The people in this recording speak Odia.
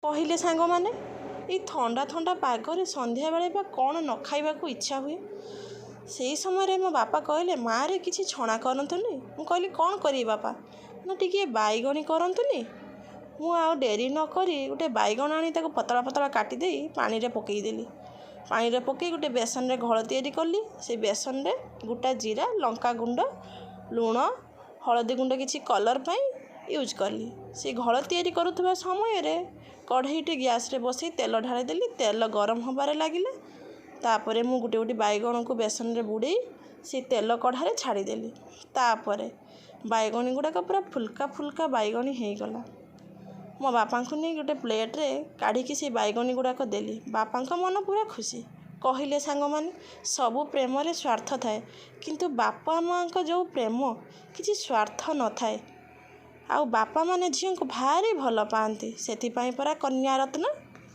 କହିଲେ ସାଙ୍ଗମାନେ। ଏଇ ଥଣ୍ଡା ଥଣ୍ଡା ପାଗରେ ସନ୍ଧ୍ୟାବେଳେ ବା କ'ଣ ନ ଖାଇବାକୁ ଇଚ୍ଛା ହୁଏ। ସେଇ ସମୟରେ ମୋ ବାପା କହିଲେ, ମାଆରେ କିଛି ଛଣା କରନ୍ତୁନି। ମୁଁ କହିଲି, କ'ଣ କରିବି ବାପା? ନା ଟିକିଏ ବାଇଗଣି କରନ୍ତୁନି। ମୁଁ ଆଉ ଡେରି ନ କରି ଗୋଟେ ବାଇଗଣ ଆଣି ତାକୁ ପତଳା ପତଳା କାଟିଦେଇ ପାଣିରେ ପକାଇଦେଲି। ପାଣିରେ ପକାଇ ଗୋଟେ ବେସନରେ ଘୋଳ ତିଆରି କଲି। ସେଇ ବେସନରେ ଗୋଟା ଜିରା, ଲଙ୍କା ଗୁଣ୍ଡ, ଲୁଣ, ହଳଦୀ ଗୁଣ୍ଡ କିଛି କଲର୍ ପାଇଁ ୟୁଜ୍ କଲି। ସେ ଘୋଳ ତିଆରି କରୁଥିବା ସମୟରେ କଢ଼େଇଟି ଗ୍ୟାସ୍ରେ ବସାଇ ତେଲ ଢାଳିଦେଲି। ତେଲ ଗରମ ହେବାରେ ଲାଗିଲା। ତାପରେ ମୁଁ ଗୋଟେ ଗୋଟେ ବାଇଗଣକୁ ବେସନରେ ବୁଡ଼େଇ ସେ ତେଲ କଢ଼ାରେ ଛାଡ଼ିଦେଲି। ତାପରେ ବାଇଗଣି ଗୁଡ଼ାକ ପୁରା ଫୁଲକା ଫୁଲକା ବାଇଗଣି ହେଇଗଲା। ମୋ ବାପାଙ୍କୁ ନେଇ ଗୋଟେ ପ୍ଲେଟ୍ରେ କାଢ଼ିକି ସେ ବାଇଗଣି ଗୁଡ଼ାକ ଦେଲି। ବାପାଙ୍କ ମନ ପୁରା ଖୁସି। କହିଲେ ସାଙ୍ଗମାନେ, ସବୁ ପ୍ରେମରେ ସ୍ୱାର୍ଥ ଥାଏ, କିନ୍ତୁ ବାପା ମାଆଙ୍କ ଯେଉଁ ପ୍ରେମ କିଛି ସ୍ୱାର୍ଥ ନଥାଏ। ଆଉ ବାପାମାନେ ଝିଅଙ୍କୁ ଭାରି ଭଲ ପାଆନ୍ତି। ସେଥିପାଇଁ ପରା କନ୍ୟା ରତ୍ନ।